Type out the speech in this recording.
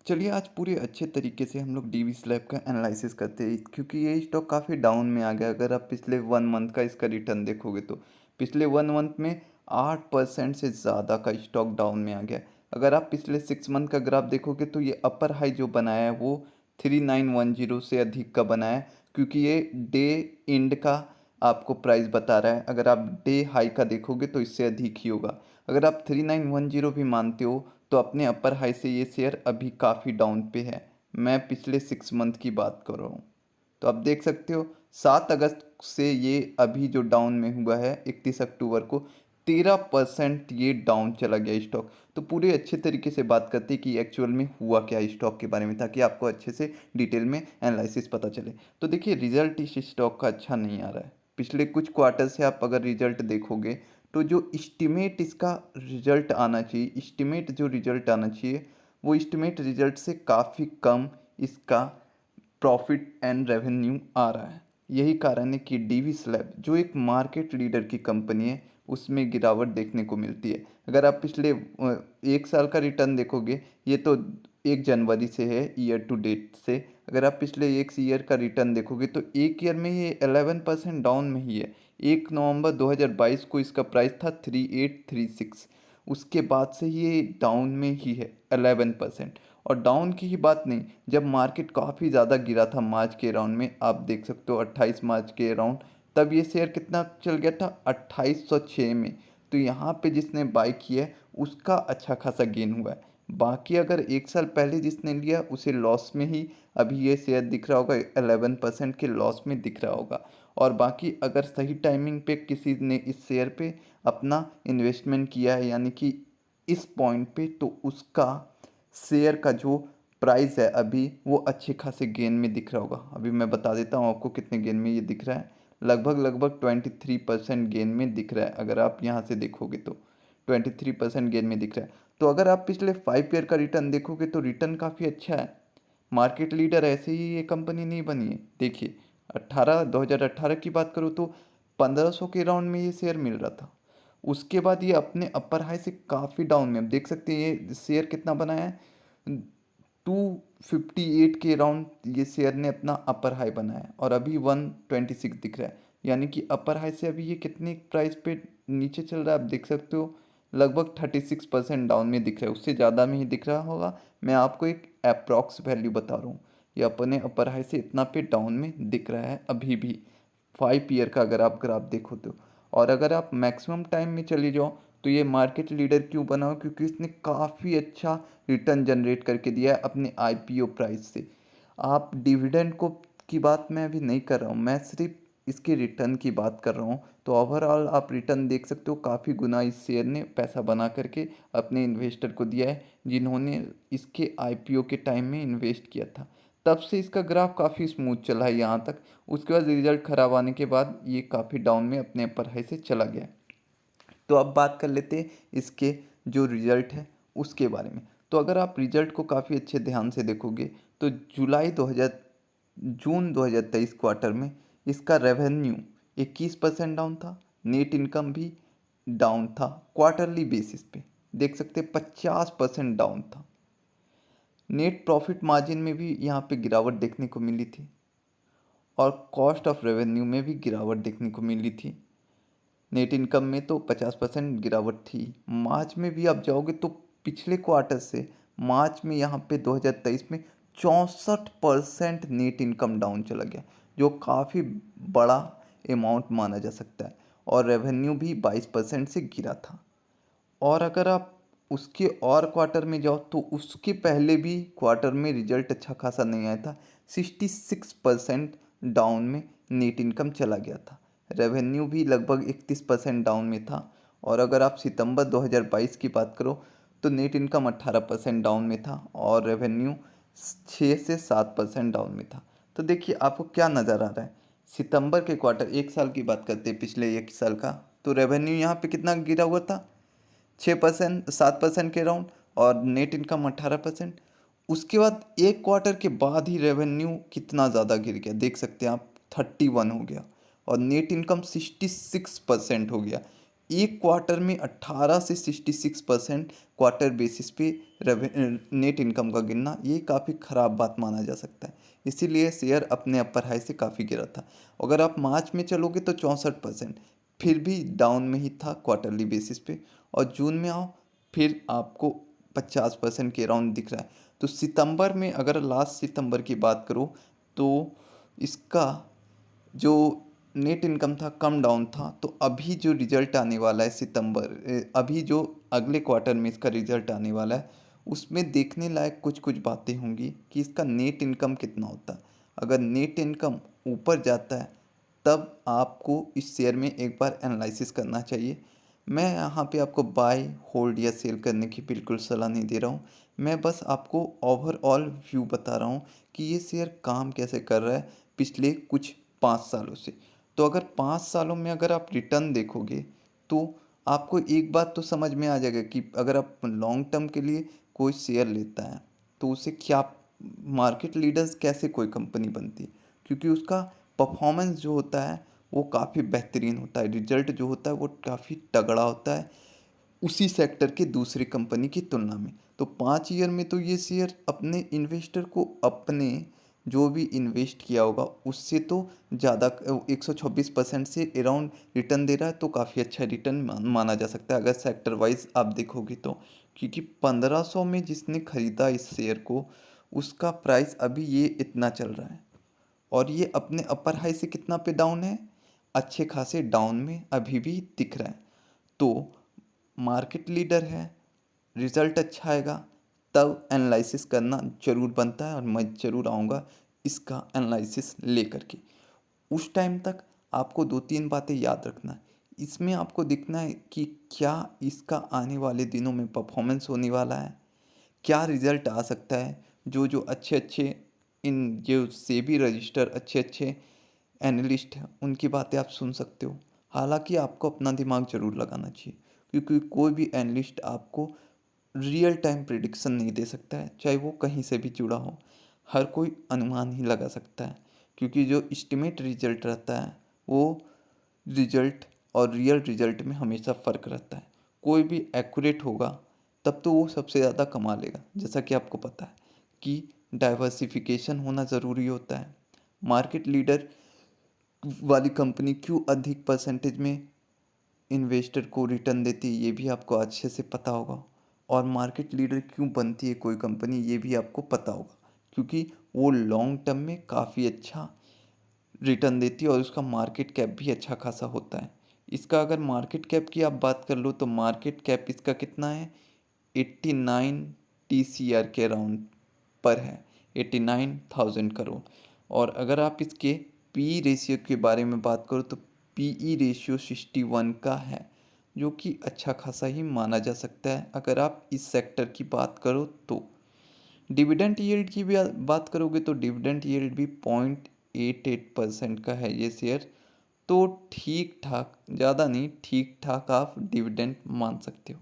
चलिए आज पूरे अच्छे तरीके से हम लोग डीवी स्लैब का एनालिसिस करते हैं क्योंकि ये स्टॉक काफ़ी डाउन में आ गया। अगर आप पिछले 1 मंथ का इसका रिटर्न देखोगे तो पिछले 1 मंथ में 8% से ज़्यादा का स्टॉक डाउन में आ गया। अगर आप पिछले 6 मंथ का ग्राफ देखोगे तो ये अपर हाई जो बनाया है वो 3910 से अधिक का बनाया है, क्योंकि ये डे एंड का आपको प्राइस बता रहा है। अगर आप डे हाई का देखोगे तो इससे अधिक ही होगा। अगर आप 3910 भी मानते हो तो अपने अपर हाई से ये शेयर अभी काफ़ी डाउन पे है। मैं पिछले 6 मंथ की बात कर रहा हूँ। तो आप देख सकते हो 7 अगस्त से ये अभी जो डाउन में हुआ है 31 अक्टूबर को 13% ये डाउन चला गया स्टॉक। तो पूरे अच्छे तरीके से बात करते हैं कि एक्चुअल में हुआ क्या स्टॉक के बारे में, ताकि आपको अच्छे से डिटेल में एनालिसिस पता चले। तो देखिए रिजल्ट इस स्टॉक का अच्छा नहीं आ रहा है। पिछले कुछ क्वार्टर से आप अगर रिजल्ट देखोगे तो जो इस्टीमेट इसका रिजल्ट आना चाहिए, इस्टीमेट जो रिजल्ट आना चाहिए वो इस्टीमेट रिजल्ट से काफ़ी कम इसका प्रॉफिट एंड रेवेन्यू आ रहा है। यही कारण है कि डीवी स्लैब जो एक मार्केट लीडर की कंपनी है उसमें गिरावट देखने को मिलती है। अगर आप पिछले 1 साल का रिटर्न देखोगे, ये तो 1 जनवरी से है ईयर टू डेट से। अगर आप पिछले 1 ईयर का रिटर्न देखोगे तो एक ईयर में ये 11% डाउन में ही है। 1 नवंबर 2022 को इसका प्राइस था 3836। उसके बाद से ये डाउन में ही है 11%। और डाउन की ही बात नहीं, जब मार्केट काफ़ी ज़्यादा गिरा था मार्च के राउंड में, आप देख सकते हो 28 मार्च के राउंड, तब ये शेयर कितना चल गया था 2806 में। तो यहाँ पे जिसने बाई किया है उसका अच्छा खासा गेन हुआ है। बाकी अगर 1 साल पहले जिसने लिया उसे लॉस में ही अभी ये शेयर दिख रहा होगा, 11% के लॉस में दिख रहा होगा। और बाकी अगर सही टाइमिंग पे किसी ने इस शेयर पे अपना इन्वेस्टमेंट किया है, यानी कि इस पॉइंट पे, तो उसका शेयर का जो प्राइस है अभी वो अच्छे खासे गेन में दिख रहा होगा। अभी मैं बता देता हूँ आपको कितने गेन में ये दिख रहा है। लगभग लगभग 23% गेन में दिख रहा है। अगर आप यहाँ से देखोगे तो 23% गेन में दिख रहा है। तो अगर आप पिछले 5 ईयर का रिटर्न देखोगे तो रिटर्न काफ़ी अच्छा है। मार्केट लीडर ऐसे ही ये कंपनी नहीं बनी है। देखिए 2018 की बात करूँ तो 1500 के राउंड में ये शेयर मिल रहा था। उसके बाद ये अपने अपर हाई से काफ़ी डाउन में, आप देख सकते हैं ये शेयर कितना बनाया है, 258 के राउंड ये शेयर ने अपना अपर हाई बनाया और अभी 126 दिख रहा है। यानी कि अपर हाई से अभी ये कितने प्राइस पे नीचे चल रहा है आप देख सकते हो। लगभग 36% डाउन में दिख रहा है, उससे ज़्यादा में ही दिख रहा होगा। मैं आपको एक अप्रॉक्स वैल्यू बता रहा हूँ। ये अपने अपर हाई से इतना पे डाउन में दिख रहा है अभी भी 5 ईयर का अगर आप ग्राफ देखो तो। और अगर आप मैक्सिमम टाइम में चले जाओ तो ये मार्केट लीडर क्यों बना हो, क्योंकि इसने काफ़ी अच्छा रिटर्न जनरेट करके दिया है अपने आईपीओ प्राइस से। आप डिविडेंड को की बात मैं अभी नहीं कर रहा हूँ, मैं सिर्फ इसके रिटर्न की बात कर रहा हूँ। तो ओवरऑल आप रिटर्न देख सकते हो, काफ़ी गुना इस शेयर ने पैसा बना करके अपने इन्वेस्टर को दिया है जिन्होंने इसके आईपीओ के टाइम में इन्वेस्ट किया था। तब से इसका ग्राफ काफ़ी स्मूथ चला है यहाँ तक। उसके बाद रिजल्ट खराब आने के बाद ये काफ़ी डाउन में अपने अपर हाई से चला गया। तो अब बात कर लेते हैं इसके जो रिजल्ट है उसके बारे में। तो अगर आप रिजल्ट को काफ़ी अच्छे ध्यान से देखोगे तो जून 2023 क्वार्टर में इसका रेवेन्यू 21% डाउन था। नेट इनकम भी डाउन था क्वार्टरली बेसिस पे, देख सकते 50% डाउन था। नेट प्रॉफिट मार्जिन में भी यहाँ पे गिरावट देखने को मिली थी और कॉस्ट ऑफ रेवेन्यू में भी गिरावट देखने को मिली थी। नेट इनकम में तो 50% गिरावट थी। मार्च में भी आप जाओगे तो पिछले क्वार्टर से मार्च में यहाँ पे 2023 में 64% नेट इनकम डाउन चला गया, जो काफ़ी बड़ा अमाउंट माना जा सकता है। और रेवेन्यू भी 22% से गिरा था। और अगर आप उसके और क्वार्टर में जाओ तो उसके पहले भी क्वार्टर में रिजल्ट अच्छा खासा नहीं आया था। 66% डाउन में नेट इनकम चला गया था। रेवेन्यू भी लगभग 31% डाउन में था। और अगर आप सितंबर 2022 की बात करो तो नेट इनकम 18% डाउन में था और रेवेन्यू 6 से 7% डाउन में था। तो देखिए आपको क्या नज़र आ रहा है, सितंबर के क्वार्टर 1 साल की बात करते हैं, पिछले 1 साल का, तो रेवेन्यू यहाँ पे कितना गिरा हुआ था, 6% 7% के राउंड, और नेट इनकम 18%। उसके बाद एक क्वार्टर के बाद ही रेवेन्यू कितना ज़्यादा गिर गया देख सकते हैं आप, 31 हो गया और नेट इनकम 66% हो गया। एक क्वार्टर में 18 से 66% क्वार्टर बेसिस पे नेट इनकम का गिरना, ये काफ़ी ख़राब बात माना जा सकता है। इसीलिए शेयर अपने अपर हाई से काफ़ी गिरा था। अगर आप मार्च में चलोगे तो 64%, फिर भी डाउन में ही था क्वार्टरली बेसिस पे। और जून में आओ, फिर आपको 50% के अराउंड दिख रहा है। तो सितंबर में अगर लास्ट सितंबर की बात करो तो इसका जो नेट इनकम था कम डाउन था। तो अभी जो रिजल्ट आने वाला है अभी जो अगले क्वार्टर में इसका रिजल्ट आने वाला है, उसमें देखने लायक कुछ कुछ बातें होंगी कि इसका नेट इनकम कितना होता है। अगर नेट इनकम ऊपर जाता है तब आपको इस शेयर में एक बार एनालिसिस करना चाहिए। मैं यहाँ पे आपको बाय होल्ड या सेल करने की बिल्कुल सलाह नहीं दे रहा हूँ। मैं बस आपको ओवरऑल व्यू बता रहा हूँ कि ये शेयर काम कैसे कर रहा है पिछले कुछ 5 सालों से। तो अगर 5 सालों में अगर आप रिटर्न देखोगे तो आपको एक बात तो समझ में आ जाएगा कि अगर आप लॉन्ग टर्म के लिए कोई शेयर लेता है तो उसे क्या मार्केट लीडर्स कैसे कोई कंपनी बनती है, क्योंकि उसका परफॉर्मेंस जो होता है वो काफ़ी बेहतरीन होता है, रिजल्ट जो होता है वो काफ़ी तगड़ा होता है उसी सेक्टर के दूसरी कंपनी की तुलना में। तो 5 ईयर में तो ये शेयर अपने इन्वेस्टर को अपने जो भी इन्वेस्ट किया होगा उससे तो ज़्यादा 126% से अराउंड रिटर्न दे रहा है। तो काफ़ी अच्छा रिटर्न माना जा सकता है अगर सेक्टर वाइज आप देखोगे तो। क्योंकि 1500 में जिसने खरीदा इस शेयर को उसका प्राइस अभी ये इतना चल रहा है और ये अपने अपर हाई से कितना पे डाउन है, अच्छे खासे डाउन में अभी भी दिख रहा है। तो मार्केट लीडर है, रिजल्ट अच्छा आएगा तब एनालिसिस करना जरूर बनता है और मैं ज़रूर आऊँगा इसका एनालिसिस लेकर के। उस टाइम तक आपको 2-3 बातें याद रखना है। इसमें आपको दिखना है कि क्या इसका आने वाले दिनों में परफॉर्मेंस होने वाला है, क्या रिजल्ट आ सकता है। जो जो अच्छे अच्छे इन जो सेबी रजिस्टर अच्छे अच्छे एनालिस्ट हैं उनकी बातें आप सुन सकते हो। हालांकि आपको अपना दिमाग ज़रूर लगाना चाहिए, क्योंकि कोई भी एनालिस्ट आपको रियल टाइम प्रिडिक्शन नहीं दे सकता है, चाहे वो कहीं से भी जुड़ा हो। हर कोई अनुमान ही लगा सकता है, क्योंकि जो एस्टिमेट रिजल्ट रहता है वो रिजल्ट और रियल रिजल्ट में हमेशा फ़र्क रहता है। कोई भी एक्यूरेट होगा तब तो वो सबसे ज़्यादा कमा लेगा। जैसा कि आपको पता है कि डाइवर्सिफिकेशन होना ज़रूरी होता है। मार्केट लीडर वाली कंपनी क्यों अधिक परसेंटेज में इन्वेस्टर को रिटर्न देती है ये भी आपको अच्छे से पता होगा। और मार्केट लीडर क्यों बनती है कोई कंपनी ये भी आपको पता होगा, क्योंकि वो लॉन्ग टर्म में काफ़ी अच्छा रिटर्न देती है और उसका मार्केट कैप भी अच्छा खासा होता है। इसका अगर मार्केट कैप की आप बात कर लो तो मार्केट कैप इसका कितना है, 89 TCR के अराउंड पर है, 89,000 करोड़। और अगर आप इसके पी रेशियो के बारे में बात करो तो पीई रेशियो 61 का है, जो कि अच्छा खासा ही माना जा सकता है अगर आप इस सेक्टर की बात करो तो। डिविडेंड यील्ड की भी बात करोगे तो डिविडेंड यील्ड भी 0.88% का है ये शेयर। तो ठीक ठाक, ज़्यादा नहीं, ठीक ठाक आप डिविडेंड मान सकते हो।